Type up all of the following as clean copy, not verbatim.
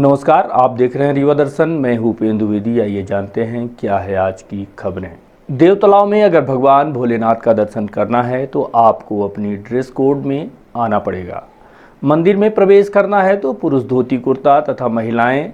नमस्कार, आप देख रहे हैं रीवा दर्शन। मैं हूँ उपेंद्र द्विवेदी। आइए जानते हैं क्या है आज की खबरें। देवतलाव में अगर भगवान भोलेनाथ का दर्शन करना है तो आपको अपनी ड्रेस कोड में आना पड़ेगा। मंदिर में प्रवेश करना है तो पुरुष धोती कुर्ता तथा महिलाएं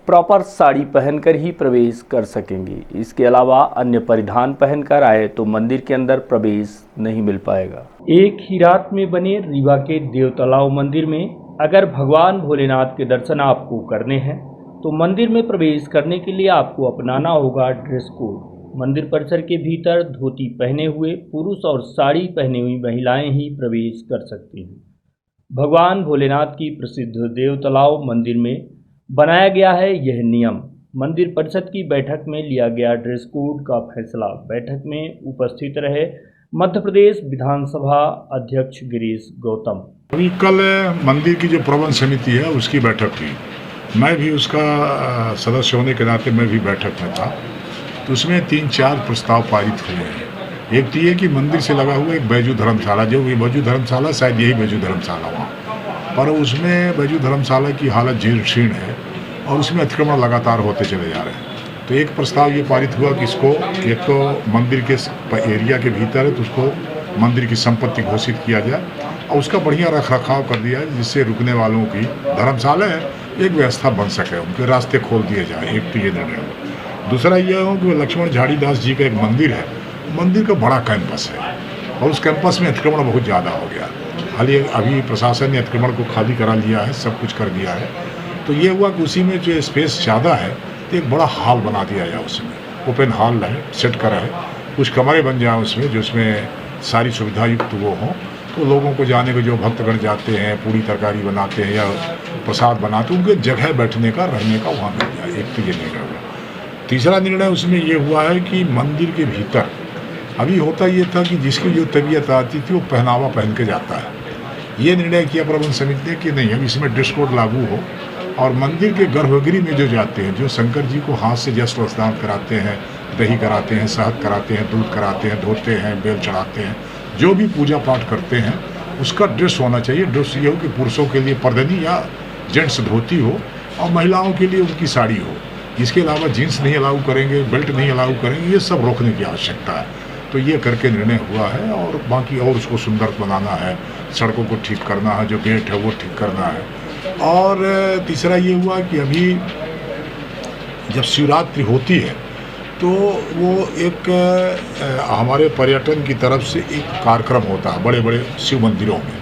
प्रॉपर साड़ी पहनकर ही प्रवेश कर सकेंगी। इसके अलावा अन्य परिधान पहनकर आए तो मंदिर के अंदर प्रवेश नहीं मिल पाएगा। एक ही रात में बने रीवा के देवतलाव मंदिर में अगर भगवान भोलेनाथ के दर्शन आपको करने हैं तो मंदिर में प्रवेश करने के लिए आपको अपनाना होगा ड्रेस कोड। मंदिर परिसर के भीतर धोती पहने हुए पुरुष और साड़ी पहनी हुई महिलाएं ही प्रवेश कर सकती हैं। भगवान भोलेनाथ की प्रसिद्ध देवतलाव मंदिर में बनाया गया है यह नियम। मंदिर परिषद की बैठक में लिया गया ड्रेस कोड का फैसला। बैठक में उपस्थित रहे मध्य प्रदेश विधानसभा अध्यक्ष गिरीश गौतम। अभी कल मंदिर की जो प्रबंध समिति है उसकी बैठक हुई। मैं भी उसका सदस्य होने के नाते मैं भी बैठक में था। तो उसमें 3-4 प्रस्ताव पारित हुए हैं। एक तो ये कि मंदिर से लगा हुआ एक बैजू धर्मशाला, जो ये बैजू धर्मशाला शायद यही बैजू धर्मशाला वहाँ, पर उसमें बैजू धर्मशाला की हालत जीर्ण शीर्ण है और उसमें अतिक्रमण लगातार होते चले जा रहे हैं। तो एक प्रस्ताव ये पारित हुआ कि इसको एक तो मंदिर के एरिया के भीतर है तो उसको मंदिर की संपत्ति घोषित किया जाए और उसका बढ़िया रख रखाव कर दिया है, जिससे रुकने वालों की धर्मशाला है एक व्यवस्था बन सके, उनके रास्ते खोल दिए जाए। एक तो ये निर्णय हुआ। दूसरा यह हो कि लक्ष्मण झाड़ीदास जी का एक मंदिर है, मंदिर का बड़ा कैंपस है और उस कैंपस में अतिक्रमण बहुत ज़्यादा हो गया। हालांकि अभी प्रशासन ने अतिक्रमण को खाली करा लिया है, सब कुछ कर दिया है। तो ये हुआ कि उसी में जो स्पेस ज़्यादा है तो एक बड़ा हॉल बना दिया जाए, उसमें ओपन हॉल है, सेट करा है, कुछ कमरे बन जाए उसमें जो उसमें सारी सुविधा युक्त वो हों, तो लोगों को जाने को जो भक्तगण जाते हैं पूरी तरकारी बनाते हैं या प्रसाद बनाते हैं उनके जगह बैठने का रहने का वहाँ मिल जाए। एक तो ये निर्णय हुआ। तीसरा निर्णय उसमें ये हुआ है कि मंदिर के भीतर अभी होता ये था कि जिसकी जो तबीयत आती थी वो पहनावा पहन के जाता है। ये निर्णय किया प्रबंध समिति ने कि नहीं, अब इसमें ड्रेस कोड लागू हो और मंदिर के गर्भगृह में जो जाते हैं, जो शंकर जी को हाथ से जल स्नान कराते हैं, दही कराते हैं, शहद कराते हैं, दूध कराते हैं, धोते हैं, बेल चढ़ाते हैं, जो भी पूजा पाठ करते हैं उसका ड्रेस होना चाहिए। ड्रेस ये हो कि पुरुषों के लिए परदनी या जेंट्स धोती हो और महिलाओं के लिए उनकी साड़ी हो। इसके अलावा जीन्स नहीं अलाउ करेंगे, बेल्ट नहीं अलाउ करेंगे, ये सब रोकने की आवश्यकता है। तो ये करके निर्णय हुआ है और बाकी और उसको सुंदर बनाना है, सड़कों को ठीक करना है, जो गेट है वो ठीक करना है। और तीसरा ये हुआ कि अभी जब शिवरात्रि होती है तो वो एक हमारे पर्यटन की तरफ से एक कार्यक्रम होता है बड़े बड़े शिव मंदिरों में,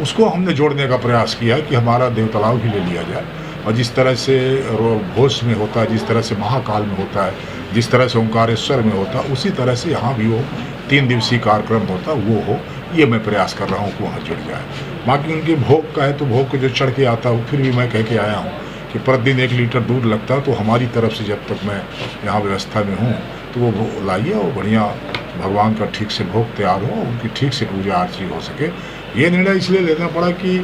उसको हमने जोड़ने का प्रयास किया कि हमारा देवतलाव भी ले लिया जाए। और जिस तरह से घोष में होता है, जिस तरह से महाकाल में होता है, जिस तरह से ओंकारेश्वर में होता है, उसी तरह से यहाँ भी वो 3 दिवसीय कार्यक्रम होता है वो हो, ये मैं प्रयास कर रहा हूँ कि वहाँ जुड़ जाए। बाकी उनके भोग का है तो भोग को जो चढ़ के आता हूँ, फिर भी मैं कह के आया हूँ कि प्रतिदिन 1 लीटर दूध लगता है, तो हमारी तरफ से जब तक मैं यहाँ व्यवस्था में हूँ तो वो लाइए और बढ़िया भगवान का ठीक से भोग तैयार हो, उनकी ठीक से पूजा अर्ची हो सके। ये निर्णय इसलिए लेना पड़ा कि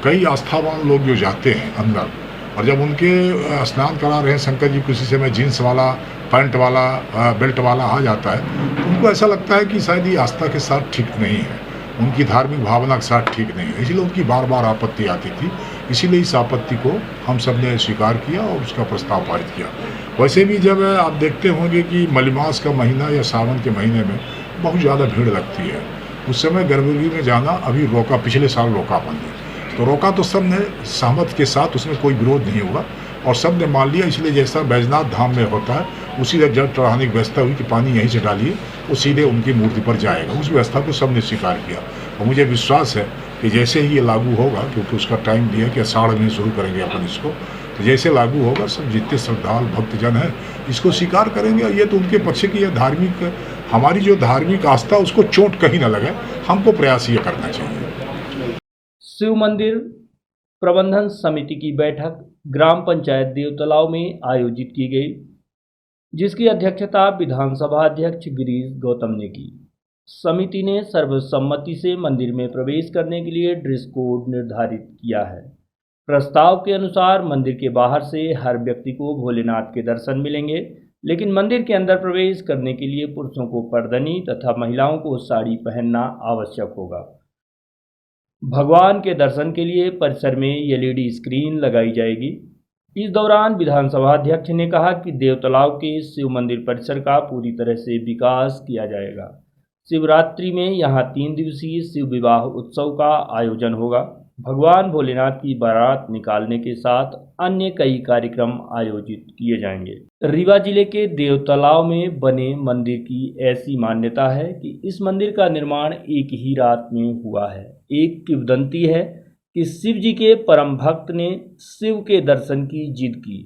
कई आस्थावान लोग जो जाते हैं अंदर और जब उनके स्नान करा रहे हैं शंकर जी, किसी से मैं जीन्स वाला, पैंट वाला, बेल्ट वाला आ जाता है तो उनको ऐसा लगता है कि शायद ये आस्था के साथ ठीक नहीं है, उनकी धार्मिक भावना के साथ ठीक नहीं है, इसलिए उनकी बार बार आपत्ति आती थी। इसीलिए इस आपत्ति को हम सब ने स्वीकार किया और उसका प्रस्ताव पारित किया। वैसे भी जब आप देखते होंगे कि मलमास का महीना या सावन के महीने में बहुत ज़्यादा भीड़ लगती है, उस समय गर्भगृह में जाना अभी रोका, पिछले साल रोका बंद, तो रोका तो सब ने सहमत के साथ, उसमें कोई विरोध नहीं हुआ और सब ने मान लिया। इसलिए जैसा बैजनाथ धाम में होता है उसी तरह जल चढ़ाने की व्यवस्था हुई कि पानी यहीं से डालिए, वो सीधे उनकी मूर्ति पर जाएगा, उस व्यवस्था को सब ने स्वीकार किया। और मुझे विश्वास है कि जैसे ही ये लागू होगा, क्योंकि उसका टाइम दिया कि आषाढ़ में शुरू करेंगे अपन इसको, तो जैसे लागू होगा सब जितने श्रद्धालु भक्तजन हैं इसको स्वीकार करेंगे। और ये तो उनके पक्ष की है, धार्मिक हमारी जो धार्मिक आस्था उसको चोट कहीं ना लगे, हमको प्रयास ये करना चाहिए। शिव मंदिर प्रबंधन समिति की बैठक ग्राम पंचायत देवतलाव में आयोजित की गई, जिसकी अध्यक्षता विधानसभा अध्यक्ष गिरीश गौतम ने की। समिति ने सर्वसम्मति से मंदिर में प्रवेश करने के लिए ड्रेस कोड निर्धारित किया है। प्रस्ताव के अनुसार मंदिर के बाहर से हर व्यक्ति को भोलेनाथ के दर्शन मिलेंगे, लेकिन मंदिर के अंदर प्रवेश करने के लिए पुरुषों को परदनी तथा महिलाओं को साड़ी पहनना आवश्यक होगा। भगवान के दर्शन के लिए परिसर में एलईडी स्क्रीन लगाई जाएगी। इस दौरान विधानसभा अध्यक्ष ने कहा कि देवतलाव के शिव मंदिर परिसर का पूरी तरह से विकास किया जाएगा। शिवरात्रि में यहाँ 3 दिवसीय शिव विवाह उत्सव का आयोजन होगा। भगवान भोलेनाथ की बारात निकालने के साथ अन्य कई कार्यक्रम आयोजित किए जाएंगे। रीवा जिले के देवतलाव में बने मंदिर की ऐसी मान्यता है कि इस मंदिर का निर्माण एक ही रात में हुआ है। एक किंवदंती है कि शिव जी के परम भक्त ने शिव के दर्शन की जिद की।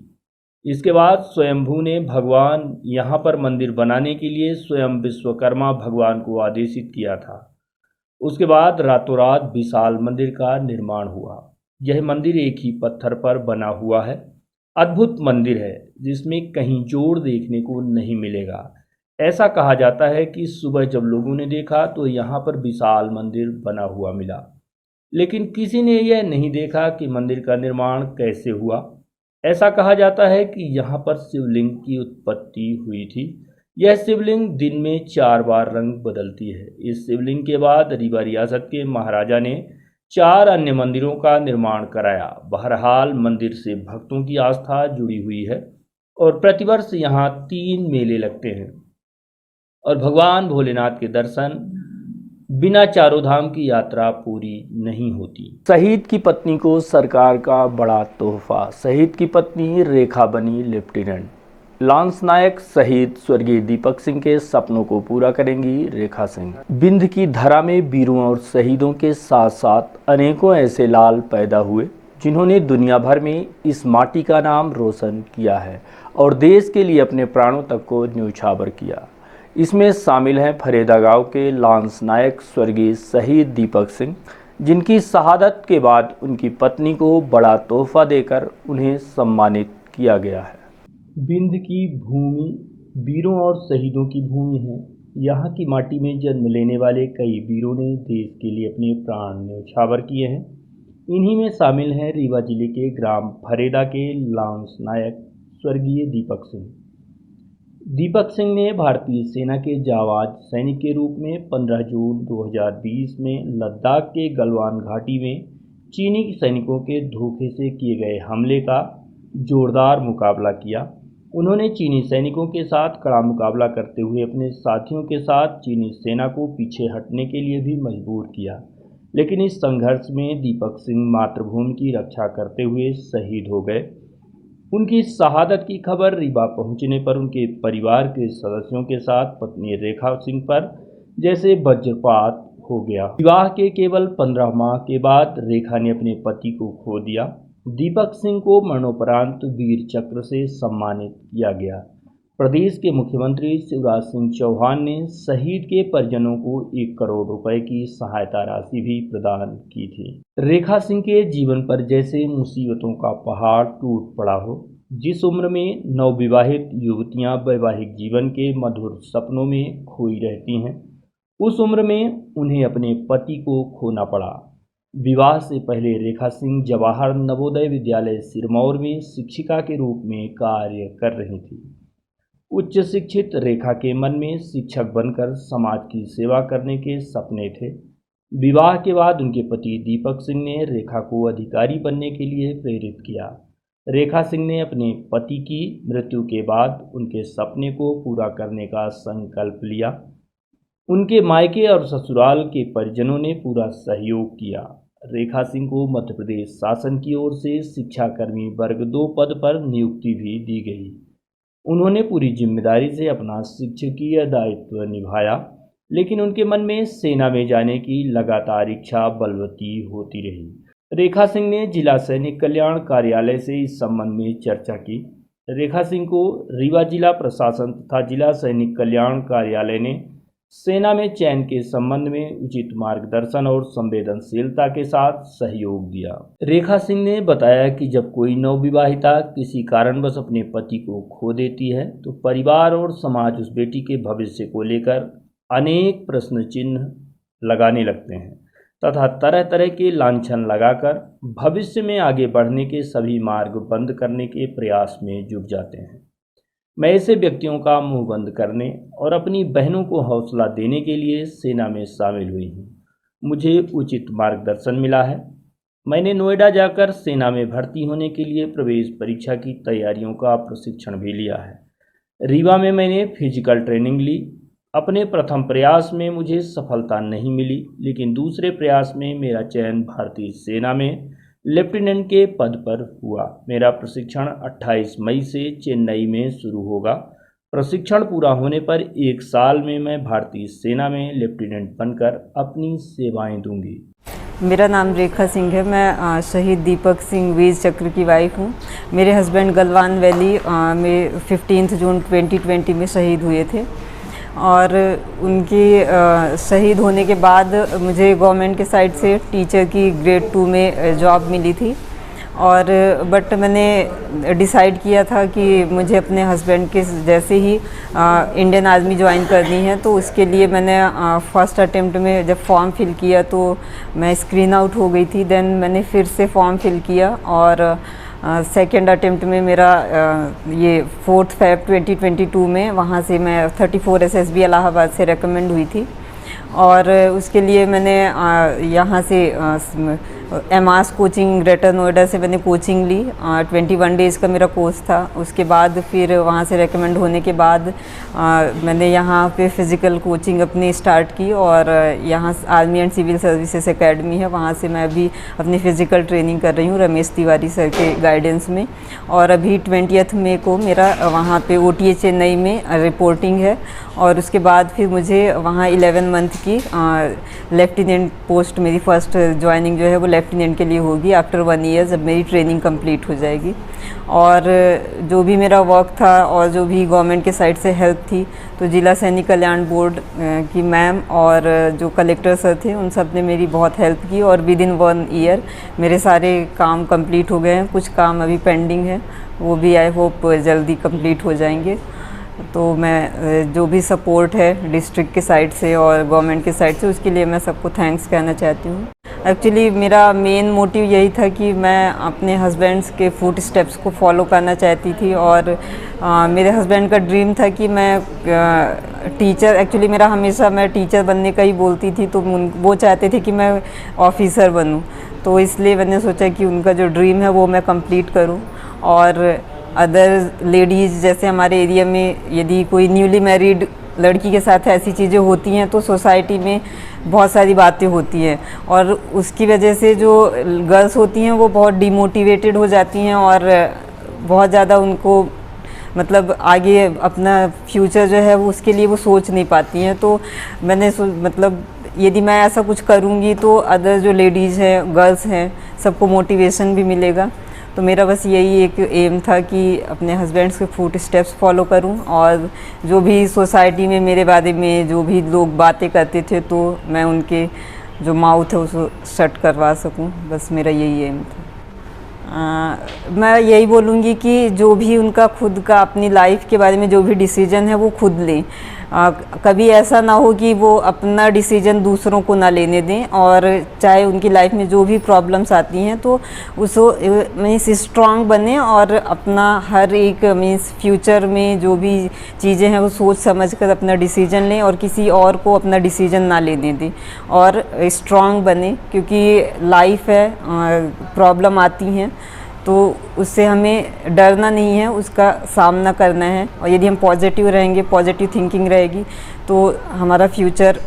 इसके बाद स्वयंभू ने भगवान यहाँ पर मंदिर बनाने के लिए स्वयं विश्वकर्मा भगवान को आदेशित किया था। उसके बाद रातों रात विशाल मंदिर का निर्माण हुआ। यह मंदिर एक ही पत्थर पर बना हुआ है। अद्भुत मंदिर है जिसमें कहीं जोड़ देखने को नहीं मिलेगा। ऐसा कहा जाता है कि सुबह जब लोगों ने देखा तो यहाँ पर विशाल मंदिर बना हुआ मिला, लेकिन किसी ने यह नहीं देखा कि मंदिर का निर्माण कैसे हुआ। ऐसा कहा जाता है कि यहाँ पर शिवलिंग की उत्पत्ति हुई थी। यह शिवलिंग दिन में 4 बार रंग बदलती है। इस शिवलिंग के बाद रीवा रियासत के महाराजा ने 4 अन्य मंदिरों का निर्माण कराया। बहरहाल मंदिर से भक्तों की आस्था जुड़ी हुई है और प्रतिवर्ष यहाँ 3 मेले लगते हैं और भगवान भोलेनाथ के दर्शन बिना चारों धाम की यात्रा पूरी नहीं होती। शहीद की पत्नी को सरकार का बड़ा तोहफा। शहीद की पत्नी रेखा बनी लेफ्टिनेंट। लांस नायक शहीद स्वर्गीय दीपक सिंह के सपनों को पूरा करेंगी रेखा सिंह। बिंद की धरा में वीरों और शहीदों के साथ साथ अनेकों ऐसे लाल पैदा हुए जिन्होंने दुनिया भर में इस माटी का नाम रोशन किया है और देश के लिए अपने प्राणों तक को न्यौछावर किया। इसमें शामिल हैं फरेदा गांव के लांस नायक स्वर्गीय शहीद दीपक सिंह, जिनकी शहादत के बाद उनकी पत्नी को बड़ा तोहफा देकर उन्हें सम्मानित किया गया है। बिंद की भूमि वीरों और शहीदों की भूमि है। यहाँ की माटी में जन्म लेने वाले कई वीरों ने देश के लिए अपने प्राण न्यौछावर किए हैं। इन्हीं में शामिल हैं रीवा जिले के ग्राम फरेदा के लांस नायक स्वर्गीय दीपक सिंह। दीपक सिंह ने भारतीय सेना के जाबाज सैनिक के रूप में 15 जून 2020 में लद्दाख के गलवान घाटी में चीनी सैनिकों के धोखे से किए गए हमले का जोरदार मुकाबला किया। उन्होंने चीनी सैनिकों के साथ कड़ा मुकाबला करते हुए अपने साथियों के साथ चीनी सेना को पीछे हटने के लिए भी मजबूर किया, लेकिन इस संघर्ष में दीपक सिंह मातृभूमि की रक्षा करते हुए शहीद हो गए। उनकी शहादत की खबर रीवा पहुंचने पर उनके परिवार के सदस्यों के साथ पत्नी रेखा सिंह पर जैसे वज्रपात हो गया। विवाह के केवल 15 माह के बाद रेखा ने अपने पति को खो दिया। दीपक सिंह को मरणोपरांत वीर चक्र से सम्मानित किया गया। प्रदेश के मुख्यमंत्री शिवराज सिंह चौहान ने शहीद के परिजनों को 1 करोड़ रुपए की सहायता राशि भी प्रदान की थी। रेखा सिंह के जीवन पर जैसे मुसीबतों का पहाड़ टूट पड़ा हो। जिस उम्र में नवविवाहित युवतियां वैवाहिक जीवन के मधुर सपनों में खोई रहती हैं, उस उम्र में उन्हें अपने पति को खोना पड़ा। विवाह से पहले रेखा सिंह जवाहर नवोदय विद्यालय सिरमौर में शिक्षिका के रूप में कार्य कर रही थी। उच्च शिक्षित रेखा के मन में शिक्षक बनकर समाज की सेवा करने के सपने थे। विवाह के बाद उनके पति दीपक सिंह ने रेखा को अधिकारी बनने के लिए प्रेरित किया। रेखा सिंह ने अपने पति की मृत्यु के बाद उनके सपने को पूरा करने का संकल्प लिया। उनके मायके और ससुराल के परिजनों ने पूरा सहयोग किया। रेखा सिंह को मध्य प्रदेश शासन की ओर से शिक्षाकर्मी वर्ग 2 पद पर नियुक्ति भी दी गई। उन्होंने पूरी जिम्मेदारी से अपना शिक्षकीय दायित्व निभाया, लेकिन उनके मन में सेना में जाने की लगातार इच्छा बलवती होती रही। रेखा सिंह ने जिला सैनिक कल्याण कार्यालय से इस संबंध में चर्चा की। रेखा सिंह को रीवा जिला प्रशासन तथा जिला सैनिक कल्याण कार्यालय ने सेना में चयन के संबंध में उचित मार्गदर्शन और संवेदनशीलता के साथ सहयोग दिया। रेखा सिंह ने बताया कि जब कोई नवविवाहिता किसी कारणवश अपने पति को खो देती है तो परिवार और समाज उस बेटी के भविष्य को लेकर अनेक प्रश्न चिन्ह लगाने लगते हैं तथा तरह तरह के लांछन लगाकर भविष्य में आगे बढ़ने के सभी मार्ग बंद करने के प्रयास में जुट जाते हैं। मैं ऐसे व्यक्तियों का मुंह बंद करने और अपनी बहनों को हौसला देने के लिए सेना में शामिल हुई हूँ। मुझे उचित मार्गदर्शन मिला है। मैंने नोएडा जाकर सेना में भर्ती होने के लिए प्रवेश परीक्षा की तैयारियों का प्रशिक्षण भी लिया है। रीवा में मैंने फिजिकल ट्रेनिंग ली। अपने प्रथम प्रयास में मुझे सफलता नहीं मिली, लेकिन दूसरे प्रयास में मेरा चयन भारतीय सेना में लेफ्टिनेंट के पद पर हुआ। मेरा प्रशिक्षण 28 मई से चेन्नई में शुरू होगा। प्रशिक्षण पूरा होने पर 1 साल में मैं भारतीय सेना में लेफ्टिनेंट बनकर अपनी सेवाएं दूंगी। मेरा नाम रेखा सिंह है। मैं शहीद दीपक सिंह वीर चक्र की वाइफ हूँ। मेरे हस्बैंड गलवान वैली में 15 जून 2020 में शहीद हुए थे और उनकी शहीद होने के बाद मुझे गवर्नमेंट के साइड से टीचर की ग्रेड 2 में जॉब मिली थी और बट मैंने डिसाइड किया था कि मुझे अपने हस्बैंड के जैसे ही इंडियन आर्मी ज्वाइन करनी है, तो उसके लिए मैंने फर्स्ट अटेम्प्ट में जब फॉर्म फिल किया तो मैं स्क्रीन आउट हो गई थी। देन मैंने फिर से फॉर्म फिल किया और सेकेंड अटेम्प्ट में मेरा ये 4 Feb 2022 में वहाँ से मैं 34 SSB इलाहाबाद से रिकमेंड हुई थी और उसके लिए मैंने यहाँ से एमआरस कोचिंग ग्रेटर नोएडा से मैंने कोचिंग ली। 21 डेज़ का मेरा कोर्स था। उसके बाद फिर वहाँ से रेकमेंड होने के बाद मैंने यहाँ पे फ़िज़िकल कोचिंग अपनी स्टार्ट की और यहाँ army and civil services academy है, वहाँ से मैं अभी अपनी फ़िज़िकल ट्रेनिंग कर रही हूँ रमेश तिवारी सर के गाइडेंस में। और अभी 20 मई को मेरा वहाँ पे OTA चेन्नई में रिपोर्टिंग है और उसके बाद फिर मुझे वहाँ 11 मंथ की लेफ्टिनेंट पोस्ट, मेरी फ़र्स्ट ज्वाइनिंग जो है वो लेफ्टिनेंट के लिए होगी आफ्टर 1 ईयर, जब मेरी ट्रेनिंग कंप्लीट हो जाएगी। और जो भी मेरा वर्क था और जो भी गवर्नमेंट के साइड से हेल्प थी, तो जिला सैनिक कल्याण बोर्ड की मैम और जो कलेक्टर सर थे उन सब ने मेरी बहुत हेल्प की और विदिन 1 ईयर मेरे सारे काम कंप्लीट हो गए हैं। कुछ काम अभी पेंडिंग है, वो भी आई होप जल्दी कंप्लीट हो जाएंगे। तो मैं जो भी सपोर्ट है डिस्ट्रिक्ट के साइड से और गवर्नमेंट के साइड से, उसके लिए मैं सबको थैंक्स कहना चाहती हूँ। एक्चुअली मेरा मेन मोटिव यही था कि मैं अपने हस्बैंड्स के फुट स्टेप्स को फॉलो करना चाहती थी और मेरे हस्बैंड का ड्रीम था कि मैं टीचर, एक्चुअली मेरा हमेशा मैं टीचर बनने का ही बोलती थी, तो वो चाहते थे कि मैं ऑफिसर बनूँ। तो इसलिए मैंने सोचा कि उनका जो ड्रीम है वो मैं कंप्लीट करूँ। और अदर लेडीज़ जैसे हमारे एरिया में यदि कोई न्यूली मैरिड लड़की के साथ ऐसी चीज़ें होती हैं तो सोसाइटी में बहुत सारी बातें होती हैं और उसकी वजह से जो गर्ल्स होती हैं वो बहुत डिमोटिवेटेड हो जाती हैं और बहुत ज़्यादा उनको मतलब आगे अपना फ्यूचर जो है वो उसके लिए वो सोच नहीं पाती हैं। तो मैंने मतलब यदि मैं ऐसा कुछ करूँगी तो अदर जो लेडीज़ हैं, गर्ल्स हैं, सबको मोटिवेशन भी मिलेगा। तो मेरा बस यही एक एम था कि अपने हस्बैंड्स के फुट स्टेप्स फॉलो करूं और जो भी सोसाइटी में मेरे बारे में जो भी लोग बातें करते थे तो मैं उनके जो माउथ है उसको शट करवा सकूं। बस मेरा यही एम था। मैं यही बोलूँगी कि जो भी उनका खुद का अपनी लाइफ के बारे में जो भी डिसीजन है वो खुद लें। कभी ऐसा ना हो कि वो अपना डिसीजन दूसरों को ना लेने दें और चाहे उनकी लाइफ में जो भी प्रॉब्लम्स आती हैं तो उसको मीन्स स्ट्रांग बने और अपना हर एक मीन्स फ्यूचर में जो भी चीज़ें हैं वो सोच समझ कर अपना डिसीजन लें और किसी और को अपना डिसीजन ना लेने दें और स्ट्रांग बने, क्योंकि लाइफ है, प्रॉब्लम आती हैं तो उससे हमें डरना नहीं है, उसका सामना करना है। और यदि हम पॉजिटिव रहेंगे, पॉजिटिव थिंकिंग रहेगी तो हमारा फ्यूचर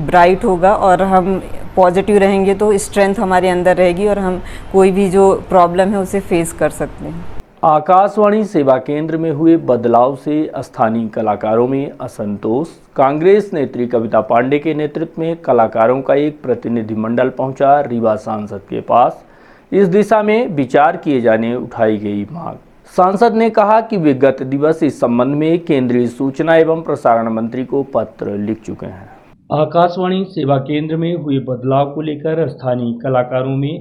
ब्राइट होगा और हम पॉजिटिव रहेंगे तो स्ट्रेंथ हमारे अंदर रहेगी और हम कोई भी जो प्रॉब्लम है उसे फेस कर सकते हैं। आकाशवाणी सेवा केंद्र में हुए बदलाव से स्थानीय कलाकारों में असंतोष। कांग्रेस नेत्री कविता पांडे के नेतृत्व में कलाकारों का एक प्रतिनिधिमंडल पहुंचा रीवा सांसद के पास। इस दिशा में विचार किए जाने उठाई गई मांग। सांसद ने कहा कि वे गत दिवस इस संबंध में केंद्रीय सूचना एवं प्रसारण मंत्री को पत्र लिख चुके हैं। आकाशवाणी सेवा केंद्र में हुए बदलाव को लेकर स्थानीय कलाकारों में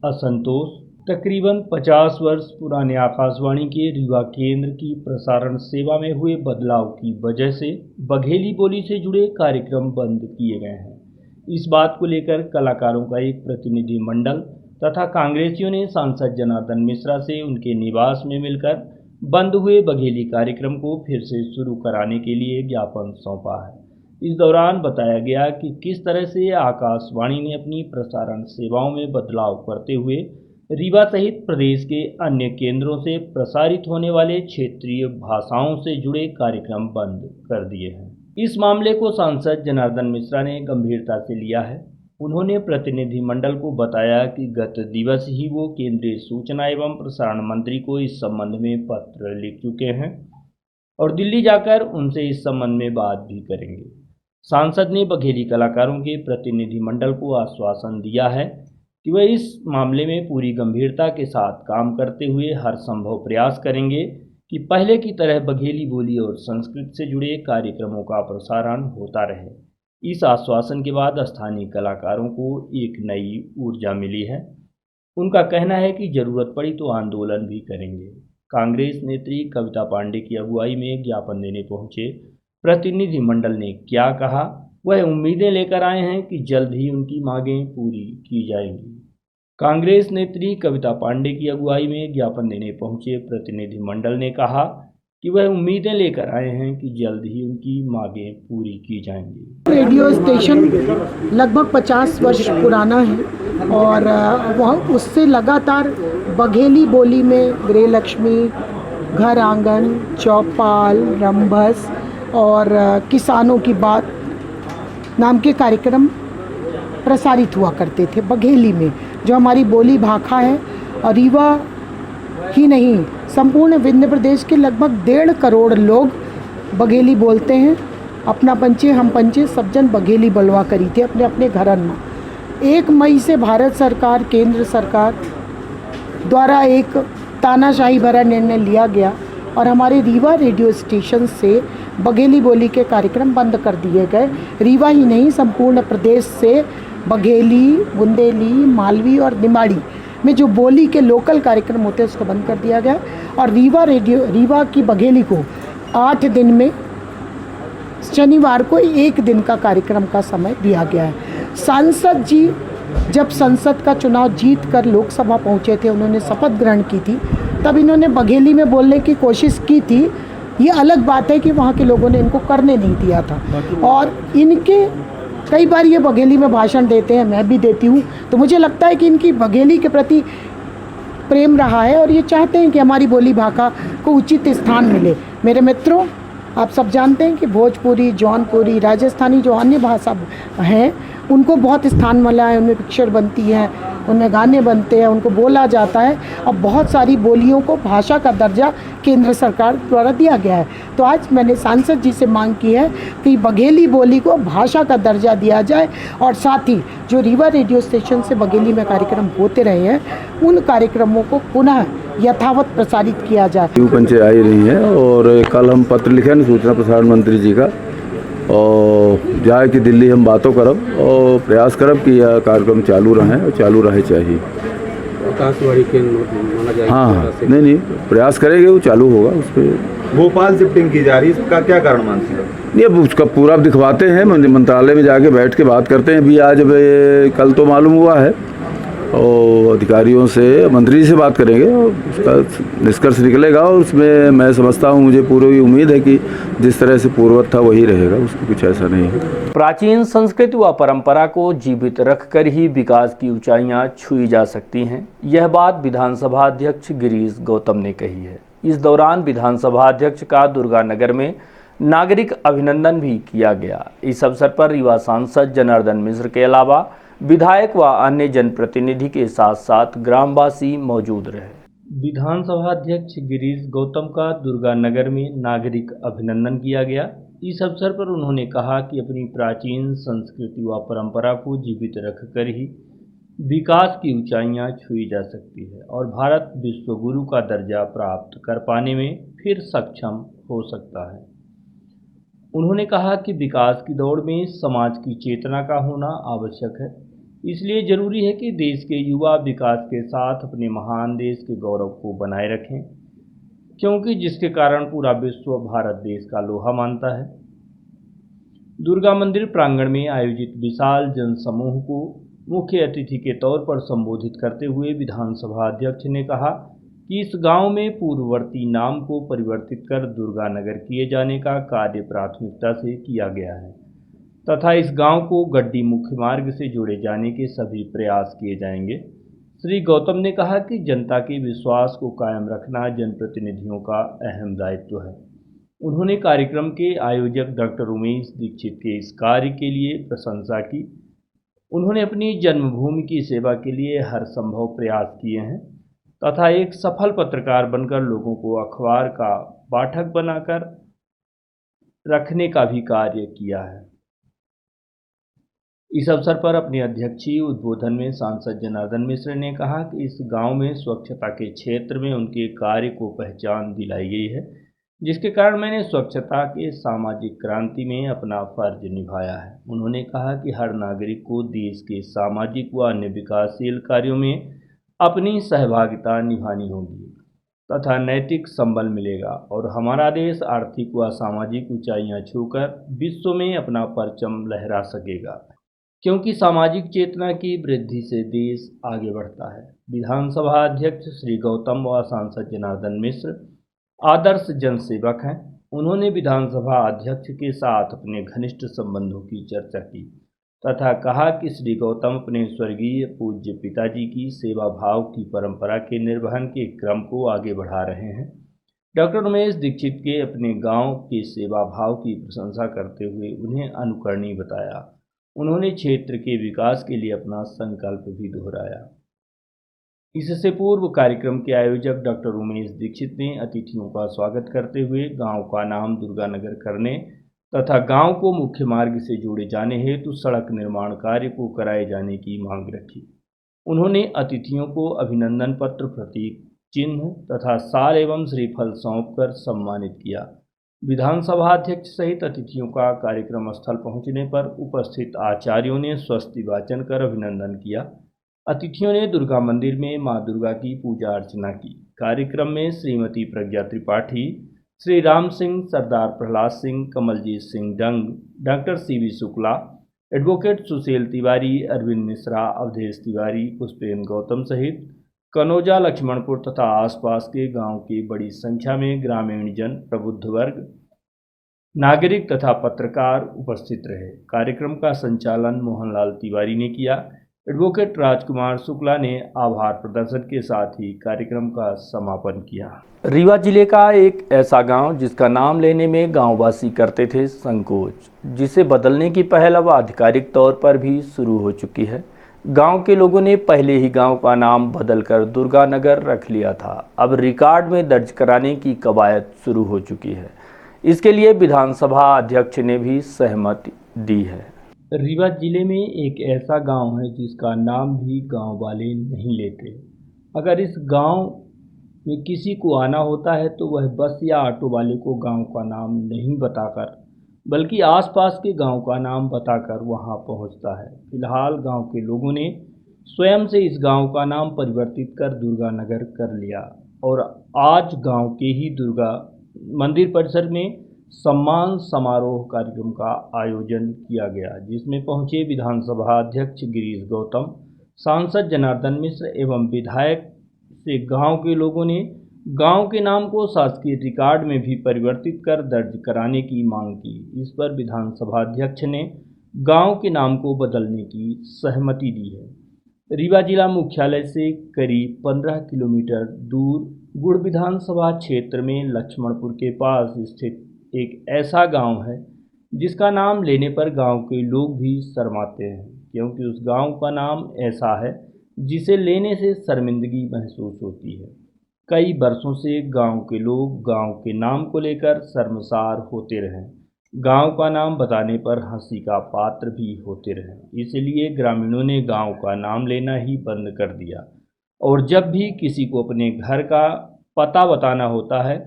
असंतोष। तकरीबन 50 वर्ष पुराने आकाशवाणी के रीवा केंद्र की प्रसारण सेवा में हुए बदलाव की वजह से बघेली बोली से जुड़े कार्यक्रम बंद किए गए हैं। इस बात को लेकर कलाकारों का एक प्रतिनिधि मंडल तथा कांग्रेसियों ने सांसद जनार्दन मिश्रा से उनके निवास में मिलकर बंद हुए बघेली कार्यक्रम को फिर से शुरू कराने के लिए ज्ञापन सौंपा है। इस दौरान बताया गया कि किस तरह से आकाशवाणी ने अपनी प्रसारण सेवाओं में बदलाव करते हुए रीवा सहित प्रदेश के अन्य केंद्रों से प्रसारित होने वाले क्षेत्रीय भाषाओं से जुड़े कार्यक्रम बंद कर दिए हैं। इस मामले को सांसद जनार्दन मिश्रा ने गंभीरता से लिया है। उन्होंने प्रतिनिधिमंडल को बताया कि गत दिवस ही वो केंद्रीय सूचना एवं प्रसारण मंत्री को इस संबंध में पत्र लिख चुके हैं और दिल्ली जाकर उनसे इस संबंध में बात भी करेंगे। सांसद ने बघेली कलाकारों के प्रतिनिधिमंडल को आश्वासन दिया है कि वह इस मामले में पूरी गंभीरता के साथ काम करते हुए हर संभव प्रयास करेंगे कि पहले की तरह बघेली बोली और संस्कृत से जुड़े कार्यक्रमों का प्रसारण होता रहे। इस आश्वासन के बाद स्थानीय कलाकारों को एक नई ऊर्जा मिली है। उनका कहना है कि जरूरत पड़ी तो आंदोलन भी करेंगे। कांग्रेस नेत्री कविता पांडे की अगुवाई में ज्ञापन देने पहुंचे प्रतिनिधिमंडल ने क्या कहा, वह उम्मीदें लेकर आए हैं कि जल्द ही उनकी मांगें पूरी की जाएंगी। कांग्रेस नेत्री कविता पांडे की अगुवाई में ज्ञापन देने पहुंचे प्रतिनिधिमंडल ने कहा कि वह उम्मीदें लेकर आए हैं कि जल्द ही उनकी मांगें पूरी की जाएंगी। रेडियो स्टेशन लगभग 50 वर्ष पुराना है और वह उससे लगातार बघेली बोली में गृहलक्ष्मी, घर आंगन, चौपाल, रंभस और किसानों की बात नाम के कार्यक्रम प्रसारित हुआ करते थे बघेली में, जो हमारी बोली भाखा है। और रीवा ही नहीं, संपूर्ण विंध्य प्रदेश के लगभग 1.5 करोड़ लोग बघेली बोलते हैं। अपना पंचे हम पंचे सब जन बघेली बोलवा करी थे अपने अपने घरन में। 1 मई से भारत सरकार, केंद्र सरकार द्वारा एक तानाशाही भरा निर्णय लिया गया और हमारे रीवा रेडियो स्टेशन से बघेली बोली के कार्यक्रम बंद कर दिए गए। रीवा ही नहीं, संपूर्ण प्रदेश से बघेली, बुंदेली, मालवी और निमाड़ी में जो बोली के लोकल कार्यक्रम होते हैं उसको बंद कर दिया गया। और रीवा की बघेली को 8 दिन में शनिवार को 1 दिन का कार्यक्रम का समय दिया गया है। सांसद जी जब संसद का चुनाव जीत कर लोकसभा पहुंचे थे, उन्होंने शपथ ग्रहण की थी, तब इन्होंने बघेली में बोलने की कोशिश की थी। ये अलग बात है कि वहाँ के लोगों ने इनको करने नहीं दिया था। और इनके कई बार ये बघेली में भाषण देते हैं, मैं भी देती हूँ, तो मुझे लगता है कि इनकी बघेली के प्रति प्रेम रहा है और ये चाहते हैं कि हमारी बोली भाखा को उचित स्थान मिले। मेरे मित्रों, आप सब जानते हैं कि भोजपुरी, जौनपुरी, राजस्थानी जो अन्य भाषा हैं उनको बहुत स्थान मिला है। उनमें पिक्चर बनती है, उनमें गाने बनते हैं, उनको बोला जाता है और बहुत सारी बोलियों को भाषा का दर्जा केंद्र सरकार द्वारा दिया गया है। तो आज मैंने सांसद जी से मांग की है कि बघेली बोली को भाषा का दर्जा दिया जाए और साथ ही जो रीवा रेडियो स्टेशन से बघेली में कार्यक्रम होते रहे हैं उन कार्यक्रमों को पुनः यथावत प्रसारित किया जाए। पंचे आई रही हैं और कल हम पत्र लिखे हैं सूचना प्रसारण मंत्री जी का और जाए कि दिल्ली हम बातों करब और प्रयास करब कि यह कार्यक्रम चालू रहें और चालू रहे चाहिए। आकाशवाणी के माना जाए। हाँ, नहीं प्रयास करेंगे, वो चालू होगा। उस पर भोपाल शिफ्टिंग की जा रही है, इसका क्या कारण मानते हैं? नहीं, अब उसका पूरा दिखवाते हैं, मंत्रालय में जाके बैठ के बात करते हैं। अभी आज कल तो मालूम हुआ है और अधिकारियों से, मंत्री जी से बात करेंगे और उसका निष्कर्ष निकलेगा। और उसमें मैं समझता हूँ, मुझे पूरी उम्मीद है कि जिस तरह से पूर्ववत था वही रहेगा, उसको कुछ ऐसा नहीं है। प्राचीन संस्कृति व परंपरा को जीवित रखकर ही विकास की ऊंचाइयां छुई जा सकती हैं। यह बात विधानसभा अध्यक्ष गिरीश गौतम ने कही है। इस दौरान विधानसभा अध्यक्ष का दुर्गानगर में नागरिक अभिनंदन भी किया गया। इस अवसर पर रीवा सांसद जनार्दन मिश्र के अलावा विधायक व अन्य जनप्रतिनिधि के साथ साथ ग्रामवासी मौजूद रहे। विधानसभा अध्यक्ष गिरीश गौतम का दुर्गानगर में नागरिक अभिनंदन किया गया। इस अवसर पर उन्होंने कहा कि अपनी प्राचीन संस्कृति व परंपरा को जीवित रखकर ही विकास की ऊंचाइयां छुई जा सकती है और भारत विश्व गुरु का दर्जा प्राप्त कर पाने में फिर सक्षम हो सकता है। उन्होंने कहा कि विकास की दौड़ में समाज की चेतना का होना आवश्यक है, इसलिए जरूरी है कि देश के युवा विकास के साथ अपने महान देश के गौरव को बनाए रखें, क्योंकि जिसके कारण पूरा विश्व भारत देश का लोहा मानता है। दुर्गा मंदिर प्रांगण में आयोजित विशाल जनसमूह को मुख्य अतिथि के तौर पर संबोधित करते हुए विधानसभा अध्यक्ष ने कहा कि इस गांव में पूर्ववर्ती नाम को परिवर्तित कर दुर्गानगर किए जाने का कार्य प्राथमिकता से किया गया है। तथा इस गांव को गड्डी मुख्य मार्ग से जोड़े जाने के सभी प्रयास किए जाएंगे। श्री गौतम ने कहा कि जनता के विश्वास को कायम रखना जनप्रतिनिधियों का अहम दायित्व है। उन्होंने कार्यक्रम के आयोजक डॉक्टर उमेश दीक्षित के इस कार्य के लिए प्रशंसा की। उन्होंने अपनी जन्मभूमि की सेवा के लिए हर संभव प्रयास किए हैं तथा एक सफल पत्रकार बनकर लोगों को अखबार का पाठक बनाकर रखने का भी कार्य किया है। इस अवसर पर अपने अध्यक्षीय उद्बोधन में सांसद जनार्दन मिश्र ने कहा कि इस गांव में स्वच्छता के क्षेत्र में उनके कार्य को पहचान दिलाई गई है, जिसके कारण मैंने स्वच्छता के सामाजिक क्रांति में अपना फर्ज निभाया है। उन्होंने कहा कि हर नागरिक को देश के सामाजिक व अन्य विकासशील कार्यों में अपनी सहभागिता निभानी होगी तथा नैतिक संबल मिलेगा और हमारा देश आर्थिक व सामाजिक ऊंचाइयां छूकर विश्व में अपना परचम लहरा सकेगा, क्योंकि सामाजिक चेतना की वृद्धि से देश आगे बढ़ता है। विधानसभा अध्यक्ष श्री गौतम व सांसद जनार्दन मिश्र आदर्श जनसेवक हैं। उन्होंने विधानसभा अध्यक्ष के साथ अपने घनिष्ठ संबंधों की चर्चा की तथा कहा कि श्री गौतम अपने स्वर्गीय पूज्य पिताजी की सेवा भाव की परंपरा के निर्वहन के क्रम को आगे बढ़ा रहे हैं। डॉक्टर उमेश दीक्षित के अपने गांव के सेवा भाव की प्रशंसा करते हुए उन्हें अनुकरणीय बताया। उन्होंने क्षेत्र के विकास के लिए अपना संकल्प भी दोहराया। इससे पूर्व कार्यक्रम के आयोजक डॉक्टर उमेश दीक्षित ने अतिथियों का स्वागत करते हुए गांव का नाम दुर्गानगर करने तथा गांव को मुख्य मार्ग से जोड़े जाने हेतु सड़क निर्माण कार्य को कराए जाने की मांग रखी। उन्होंने अतिथियों को अभिनंदन पत्र, प्रतीक चिन्ह तथा साल एवं श्रीफल सौंपकर सम्मानित किया। विधानसभा अध्यक्ष सहित अतिथियों का कार्यक्रम स्थल पहुंचने पर उपस्थित आचार्यों ने स्वस्ति वाचन कर अभिनंदन किया। अतिथियों ने दुर्गा मंदिर में मां दुर्गा की पूजा अर्चना की। कार्यक्रम में श्रीमती प्रज्ञा त्रिपाठी, श्री राम सिंह, सरदार Prahlad Singh, Kamaljeet Singh Dang, doctor CV Shukla, advocate सुशील तिवारी, अरविंद मिश्रा, अवधेश तिवारी, पुष्पेंद्र गौतम सहित कनौजा, लक्ष्मणपुर तथा आसपास के गांव की बड़ी संख्या में ग्रामीण जन, प्रबुद्ध वर्ग, नागरिक तथा पत्रकार उपस्थित रहे। कार्यक्रम का संचालन मोहनलाल तिवारी ने किया। एडवोकेट राजकुमार शुक्ला ने आभार प्रदर्शन के साथ ही कार्यक्रम का समापन किया। रीवा जिले का एक ऐसा गांव जिसका नाम लेने में गांववासी करते थे संकोच, जिसे बदलने की पहल अब आधिकारिक तौर पर भी शुरू हो चुकी है। गांव के लोगों ने पहले ही गांव का नाम बदलकर दुर्गानगर रख लिया था। अब रिकॉर्ड में दर्ज कराने की कवायद शुरू हो चुकी है। इसके लिए विधानसभा अध्यक्ष ने भी सहमति दी है। रीवा जिले में एक ऐसा गांव है जिसका नाम भी गांव वाले नहीं लेते। अगर इस गांव में किसी को आना होता है तो वह बस या ऑटो वाले को गांव का नाम नहीं बताकर बल्कि आसपास के गांव का नाम बताकर वहां पहुंचता है। फिलहाल गांव के लोगों ने स्वयं से इस गांव का नाम परिवर्तित कर दुर्गानगर कर लिया और आज गांव के ही दुर्गा मंदिर परिसर में सम्मान समारोह कार्यक्रम का आयोजन किया गया, जिसमें पहुंचे विधानसभा अध्यक्ष गिरीश गौतम, सांसद जनार्दन मिश्र एवं विधायक से गांव के लोगों ने गांव के नाम को शासकीय रिकॉर्ड में भी परिवर्तित कर दर्ज कराने की मांग की। इस पर विधानसभा अध्यक्ष ने गांव के नाम को बदलने की सहमति दी है। रीवा जिला मुख्यालय से करीब 15 किलोमीटर दूर गुड़ विधानसभा क्षेत्र में लक्ष्मणपुर के पास स्थित एक ऐसा गांव है जिसका नाम लेने पर गांव के लोग भी शर्माते हैं, क्योंकि उस गांव का नाम ऐसा है जिसे लेने से शर्मिंदगी महसूस होती है। कई वर्षों से गांव के लोग गांव के नाम को लेकर शर्मसार होते रहे, गांव का नाम बताने पर हंसी का पात्र भी होते रहे। इसलिए ग्रामीणों ने गांव का नाम लेना ही बंद कर दिया और जब भी किसी को अपने घर का पता बताना होता है,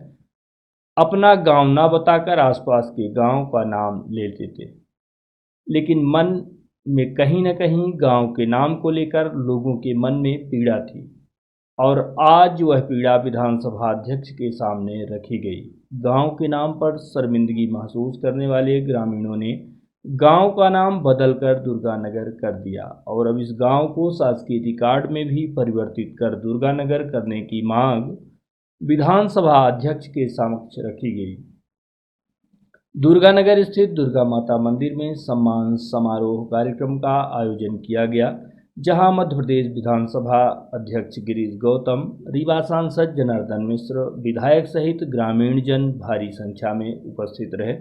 अपना गांव ना बताकर आसपास के गांव का नाम लेते थे। लेकिन मन में कहीं न कहीं गांव के नाम को लेकर लोगों के मन में पीड़ा थी और आज वह पीड़ा विधानसभा अध्यक्ष के सामने रखी गई। गांव के नाम पर शर्मिंदगी महसूस करने वाले ग्रामीणों ने गांव का नाम बदलकर दुर्गानगर कर दिया और अब इस गांव को शासकीय रिकॉर्ड में भी परिवर्तित कर दुर्गानगर करने की मांग विधानसभा अध्यक्ष के समक्ष रखी गई। दुर्गानगर स्थित दुर्गा माता मंदिर में सम्मान समारोह कार्यक्रम का आयोजन किया गया, जहां मध्य प्रदेश विधानसभा अध्यक्ष गिरीश गौतम, रीवा सांसद जनार्दन मिश्र, विधायक सहित ग्रामीण जन भारी संख्या में उपस्थित रहे।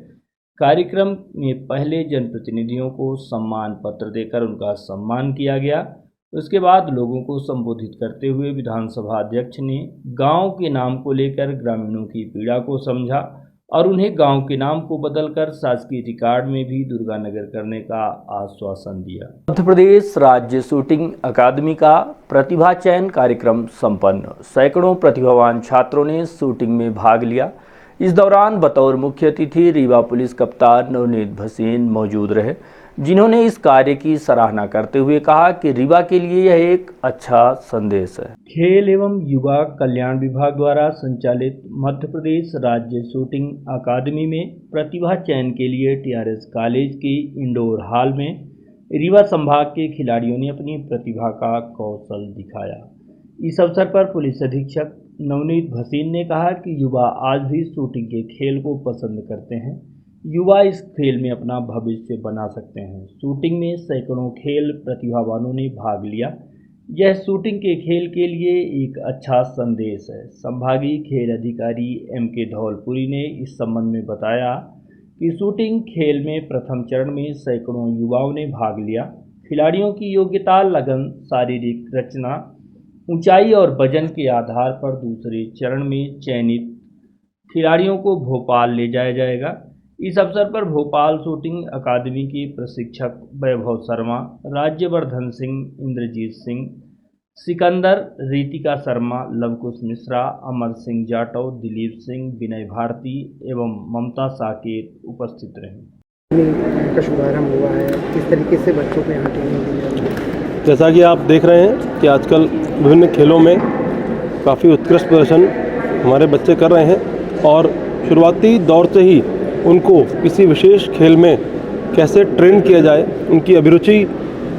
कार्यक्रम में पहले जनप्रतिनिधियों को सम्मान पत्र देकर उनका सम्मान किया गया। उसके बाद लोगों को संबोधित करते हुए विधानसभा अध्यक्ष ने गांव के नाम को लेकर ग्रामीणों की पीड़ा को समझा और उन्हें गांव के नाम को बदलकर शासकीय रिकॉर्ड में भी दुर्गानगर करने का आश्वासन दिया। मध्य प्रदेश राज्य शूटिंग अकादमी का प्रतिभा चयन कार्यक्रम संपन्न। सैकड़ों प्रतिभावान छात्रों ने शूटिंग में भाग लिया। इस दौरान बतौर मुख्य अतिथि रीवा पुलिस कप्तान नवनीत भसीन मौजूद रहे, जिन्होंने इस कार्य की सराहना करते हुए कहा कि रीवा के लिए यह एक अच्छा संदेश है। खेल एवं युवा कल्याण विभाग द्वारा संचालित मध्य प्रदेश राज्य शूटिंग अकादमी में प्रतिभा चयन के लिए टीआरएस कॉलेज के इंडोर हॉल में रीवा संभाग के खिलाड़ियों ने अपनी प्रतिभा का कौशल दिखाया। इस अवसर पर पुलिस अधीक्षक नवनीत भसीन ने कहा कि युवा आज भी शूटिंग के खेल को पसंद करते हैं। युवा इस खेल में अपना भविष्य बना सकते हैं। शूटिंग में सैकड़ों खेल प्रतिभावानों ने भाग लिया। यह शूटिंग के खेल के लिए एक अच्छा संदेश है। संभागीय खेल अधिकारी MK धौलपुरी ने इस संबंध में बताया कि शूटिंग खेल में प्रथम चरण में सैकड़ों युवाओं ने भाग लिया। खिलाड़ियों की योग्यता, लगन, शारीरिक रचना, ऊंचाई और वजन के आधार पर दूसरे चरण में चयनित खिलाड़ियों को भोपाल ले जाया जाएगा। इस अवसर पर भोपाल शूटिंग अकादमी के प्रशिक्षक वैभव शर्मा, राज्यवर्धन सिंह, इंद्रजीत सिंह, सिकंदर, रीतिका शर्मा, लवकुश मिश्रा, अमर सिंह जाटव, दिलीप सिंह, विनय भारती एवं ममता साकेत उपस्थित रहे। का शुभारंभ हुआ है, किस तरीके से बच्चों को यहाँ ट्रेनिंग दी जाती है? जैसा कि आप देख रहे हैं कि आजकल विभिन्न खेलों में काफ़ी उत्कृष्ट प्रदर्शन हमारे बच्चे कर रहे हैं और शुरुआती दौर से ही उनको किसी विशेष खेल में कैसे ट्रेन किया जाए, उनकी अभिरुचि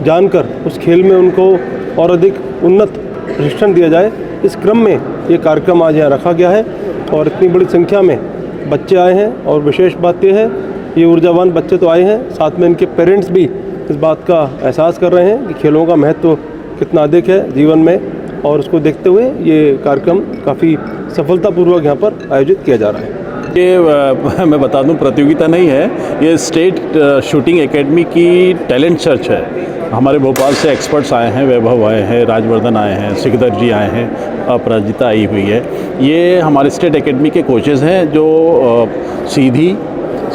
जानकर उस खेल में उनको और अधिक उन्नत प्रशिक्षण दिया जाए, इस क्रम में ये कार्यक्रम आज यहाँ रखा गया है और इतनी बड़ी संख्या में बच्चे आए हैं। और विशेष बात यह है, ये ऊर्जावान बच्चे तो आए हैं, साथ में इनके पेरेंट्स भी इस बात का एहसास कर रहे हैं कि खेलों का महत्व कितना अधिक है जीवन में, और उसको देखते हुए ये कार्यक्रम काफ़ी सफलतापूर्वक यहाँ पर आयोजित किया जा रहा है। ये मैं बता दूं, प्रतियोगिता नहीं है, ये स्टेट शूटिंग एकेडमी की टैलेंट सर्च है। हमारे भोपाल से एक्सपर्ट्स आए हैं, वैभव आए हैं, राजवर्धन आए हैं, सिकंदर जी आए हैं, अपराजिता आई हुई है। ये हमारे स्टेट एकेडमी के कोचेज़ हैं जो सीधी,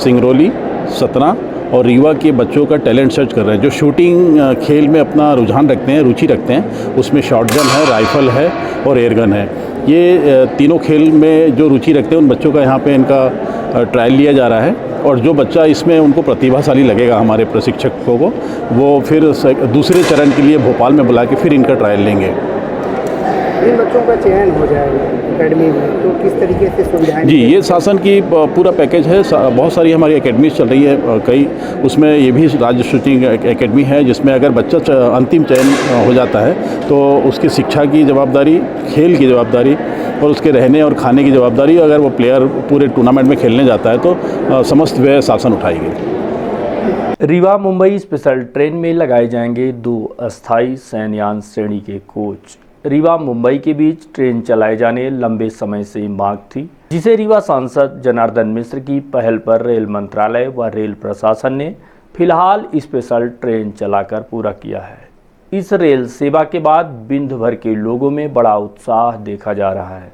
सिंगरौली, सतना और रीवा के बच्चों का टैलेंट सर्च कर रहे हैं, जो शूटिंग खेल में अपना रुझान रखते हैं, रुचि रखते हैं। उसमें शॉटगन है, राइफ़ल है और एयरगन है। ये तीनों खेल में जो रुचि रखते हैं उन बच्चों का यहाँ पे इनका ट्रायल लिया जा रहा है, और जो बच्चा इसमें उनको प्रतिभाशाली लगेगा हमारे प्रशिक्षकों को, वो फिर दूसरे चरण के लिए भोपाल में बुला के फिर इनका ट्रायल लेंगे। इन बच्चों का चयन हो जाएगा एकेडमी में, तो किस तरीके से सुविधाएं? जी, ये शासन की पूरा पैकेज है। बहुत सारी हमारी एकेडमीज चल रही है कई, उसमें ये भी राज्य शूटिंग एकेडमी है, जिसमें अगर बच्चा अंतिम चयन हो जाता है तो उसकी शिक्षा की जवाबदारी, खेल की जवाबदारी और उसके रहने और खाने की जवाबदारी, अगर वो प्लेयर पूरे टूर्नामेंट में खेलने जाता है तो समस्त व्यय शासन उठाएगी। रीवा मुंबई स्पेशल ट्रेन में लगाए जाएंगे 2 अस्थायी शयनयान श्रेणी के कोच। रीवा मुंबई के बीच ट्रेन चलाए जाने लंबे समय से मांग थी, जिसे रीवा सांसद जनार्दन मिश्र की पहल पर रेल मंत्रालय व रेल प्रशासन ने फिलहाल स्पेशल ट्रेन चलाकर पूरा किया है। इस रेल सेवा के बाद बिंद भर के लोगों में बड़ा उत्साह देखा जा रहा है।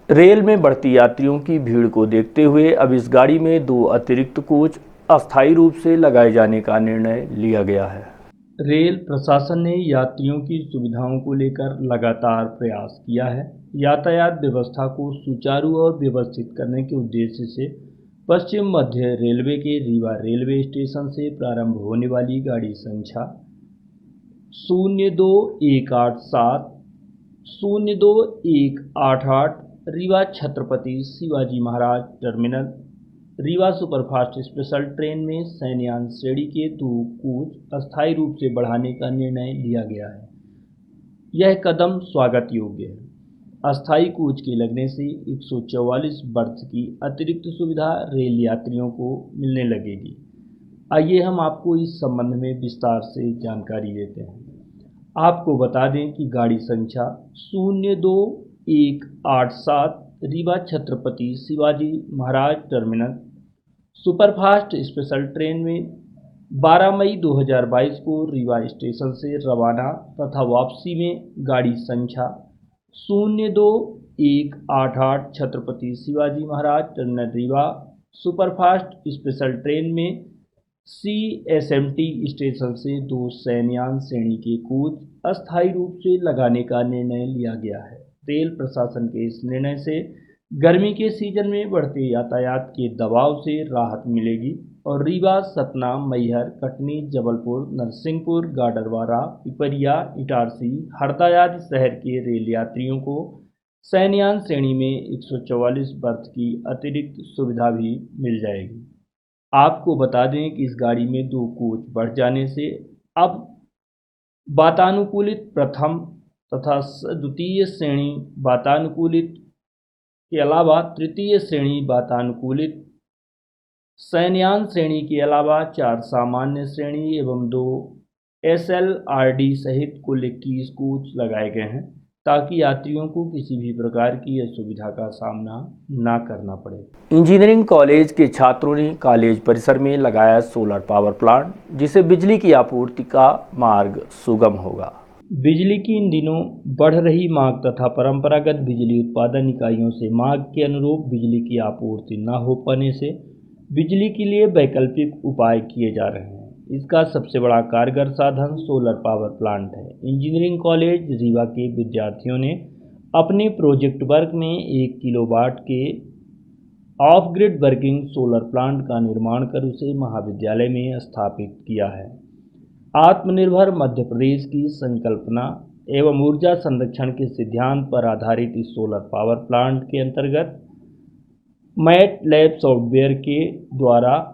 रेल में बढ़ती यात्रियों की भीड़ को देखते हुए अब इस गाड़ी में 2 अतिरिक्त कोच अस्थायी रूप से लगाए जाने का निर्णय लिया गया है। रेल प्रशासन ने यात्रियों की सुविधाओं को लेकर लगातार प्रयास किया है। यातायात व्यवस्था को सुचारू और व्यवस्थित करने के उद्देश्य से पश्चिम मध्य रेलवे के रीवा रेलवे स्टेशन से प्रारंभ होने वाली गाड़ी संख्या 02187 02188 Rewa Chhatrapati Shivaji Maharaj terminal Rewa superfast special train में शयनयान श्रेणी के 2 कोच अस्थायी रूप से बढ़ाने का निर्णय लिया गया है। यह कदम स्वागत योग्य है। अस्थायी कोच के लगने से 144 बर्थ की अतिरिक्त सुविधा रेल यात्रियों को मिलने लगेगी। आइए हम आपको इस संबंध में विस्तार से जानकारी देते हैं। आपको बता दें कि गाड़ी संख्या 02187 Rewa Chhatrapati Shivaji Maharaj terminus superfast special train में 12 मई 2022 को रीवा स्टेशन से रवाना तथा वापसी में गाड़ी संख्या 02188 Chhatrapati Shivaji Maharaj terminus Rewa superfast special train में CSMT स्टेशन से 2 शयनयान श्रेणी के कोच अस्थायी रूप से लगाने का निर्णय लिया गया है। रेल प्रशासन के इस निर्णय से गर्मी के सीजन में बढ़ते यातायात के दबाव से राहत मिलेगी और रीवा, सतना, मैहर, कटनी, जबलपुर, नरसिंहपुर, गाडरवारा, पिपरिया, इटारसी, हरदा आदि शहर के रेल यात्रियों को शयनयान श्रेणी में 144 बर्थ की अतिरिक्त सुविधा भी मिल जाएगी। आपको बता दें कि इस गाड़ी में 2 कोच बढ़ जाने से अब वातानुकूलित प्रथम तथा द्वितीय श्रेणी वातानुकूलित के अलावा तृतीय श्रेणी वातानुकूलित शयनयान श्रेणी के अलावा 4 सामान्य श्रेणी एवं 2 SLRD सहित कुल 21 कोच लगाए गए हैं ताकि यात्रियों को किसी भी प्रकार की असुविधा का सामना ना करना पड़े। इंजीनियरिंग कॉलेज के छात्रों ने कॉलेज परिसर में लगाया सोलर पावर प्लांट, जिससे बिजली की आपूर्ति का मार्ग सुगम होगा। बिजली की इन दिनों बढ़ रही मांग तथा परंपरागत बिजली उत्पादन इकाइयों से मांग के अनुरूप बिजली की आपूर्ति न हो पाने से बिजली के लिए वैकल्पिक उपाय किए जा रहे हैं। इसका सबसे बड़ा कारगर साधन सोलर पावर प्लांट है। इंजीनियरिंग कॉलेज रीवा के विद्यार्थियों ने अपने प्रोजेक्ट वर्क में 1 किलोवाट के of grid working solar plant का निर्माण कर उसे महाविद्यालय में स्थापित किया है। आत्मनिर्भर मध्य प्रदेश की संकल्पना एवं ऊर्जा संरक्षण के सिद्धांत पर आधारित इस सोलर पावर प्लांट के अंतर्गत मैटलैब सॉफ्टवेयर के द्वारा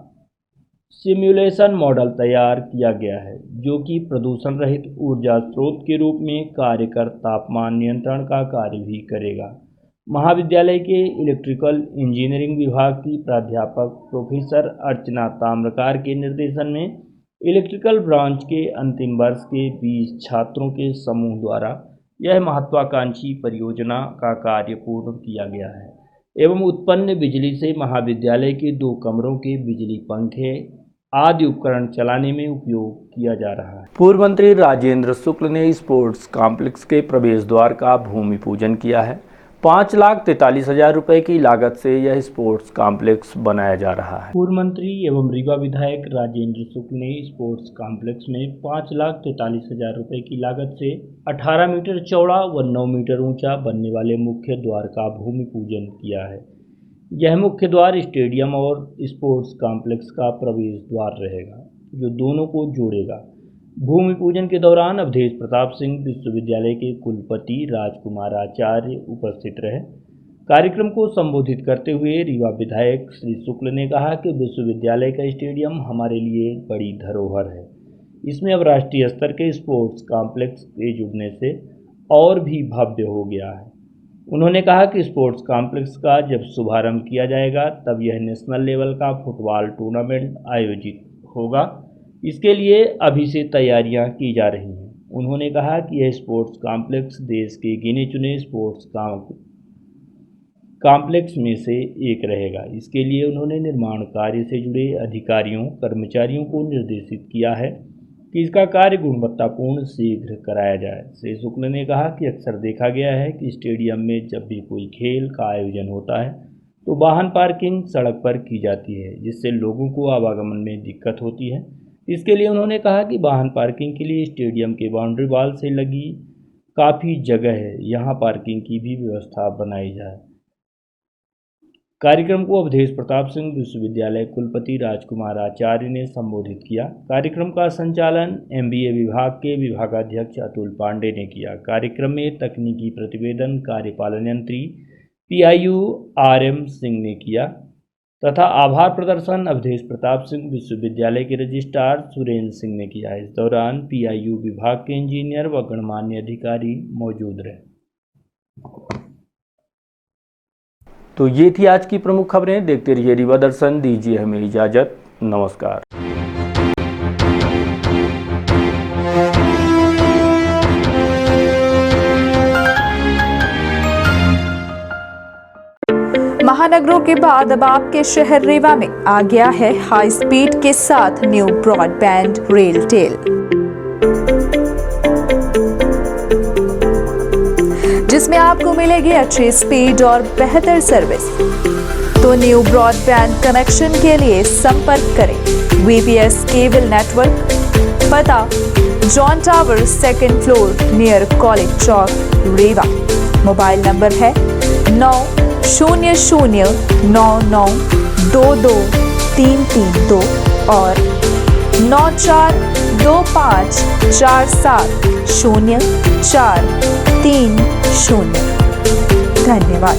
सिमुलेशन मॉडल तैयार किया गया है, जो कि प्रदूषण रहित ऊर्जा स्रोत के रूप में कार्य कर तापमान नियंत्रण का कार्य भी करेगा। महाविद्यालय के इलेक्ट्रिकल इंजीनियरिंग विभाग की प्राध्यापक प्रोफेसर अर्चना ताम्रकार के निर्देशन में इलेक्ट्रिकल ब्रांच के अंतिम वर्ष के 20 छात्रों के समूह द्वारा यह महत्वाकांक्षी परियोजना का कार्य पूर्ण किया गया है एवं उत्पन्न बिजली से महाविद्यालय के 2 कमरों के बिजली पंखे आदि उपकरण चलाने में उपयोग किया जा रहा है। पूर्व मंत्री राजेंद्र शुक्ल ने स्पोर्ट्स कॉम्प्लेक्स के प्रवेश द्वार का भूमि पूजन किया है। 5,43,000 रुपए की लागत से यह स्पोर्ट्स कॉम्प्लेक्स बनाया जा रहा है। पूर्व मंत्री एवं रीवा विधायक राजेंद्र शुक्ल ने स्पोर्ट्स कॉम्प्लेक्स में 5,43,000 रुपए की लागत से 18 मीटर चौड़ा व 9 मीटर ऊंचा बनने वाले मुख्य द्वार का भूमि पूजन किया है। यह मुख्य द्वार स्टेडियम और स्पोर्ट्स कॉम्प्लेक्स का प्रवेश द्वार रहेगा, जो दोनों को जोड़ेगा। भूमि पूजन के दौरान अवधेश प्रताप सिंह विश्वविद्यालय के कुलपति राजकुमार आचार्य उपस्थित रहे। कार्यक्रम को संबोधित करते हुए रीवा विधायक श्री शुक्ल ने कहा कि विश्वविद्यालय का स्टेडियम हमारे लिए बड़ी धरोहर है। इसमें अब राष्ट्रीय स्तर के स्पोर्ट्स कॉम्प्लेक्स के जुड़ने से और भी भव्य हो गया है। उन्होंने कहा कि स्पोर्ट्स कॉम्प्लेक्स का जब शुभारंभ किया जाएगा तब यह नेशनल लेवल का फुटबॉल टूर्नामेंट आयोजित होगा। इसके लिए अभी से तैयारियां की जा रही हैं। उन्होंने कहा कि यह स्पोर्ट्स कॉम्प्लेक्स देश के गिने चुने स्पोर्ट्स कॉम्प्लेक्स में से एक रहेगा। इसके लिए उन्होंने निर्माण कार्य से जुड़े अधिकारियों कर्मचारियों को निर्देशित किया है कि इसका कार्य गुणवत्तापूर्ण शीघ्र कराया जाए। श्री शुक्ल ने कहा कि अक्सर देखा गया है कि स्टेडियम में जब भी कोई खेल का आयोजन होता है तो वाहन पार्किंग सड़क पर की जाती है, जिससे लोगों को आवागमन में दिक्कत होती है। इसके लिए उन्होंने कहा कि वाहन पार्किंग के लिए स्टेडियम के बाउंड्री वॉल से लगी काफ़ी जगह है, यहाँ पार्किंग की भी व्यवस्था बनाई जाए। कार्यक्रम को अवधेश प्रताप सिंह विश्वविद्यालय कुलपति राजकुमार आचार्य ने संबोधित किया। कार्यक्रम का संचालन MBA विभाग के विभागाध्यक्ष अतुल पांडे ने किया। कार्यक्रम में तकनीकी प्रतिवेदन कार्यपालन यंत्री PIU RM सिंह ने किया तथा आभार प्रदर्शन अवधेश प्रताप सिंह विश्वविद्यालय के रजिस्ट्रार सुरेंद्र सिंह ने किया। इस दौरान PIU विभाग के इंजीनियर व गणमान्य अधिकारी मौजूद रहे। तो ये थी आज की प्रमुख खबरें। देखते रहिए रीवा दर्शन। दीजिए हमें इजाजत। नमस्कार। महानगरों के बाद अब आपके शहर रीवा में आ गया है हाई स्पीड के साथ न्यू ब्रॉडबैंड रेलटेल, जिसमें आपको मिलेगी अच्छी स्पीड और बेहतर सर्विस। तो न्यू ब्रॉडबैंड कनेक्शन के लिए संपर्क करें VPS केबल नेटवर्क, पता John tower 2nd floor near college chowk Rewa. Mobile number है 9000992232 और 9425470430। धन्यवाद।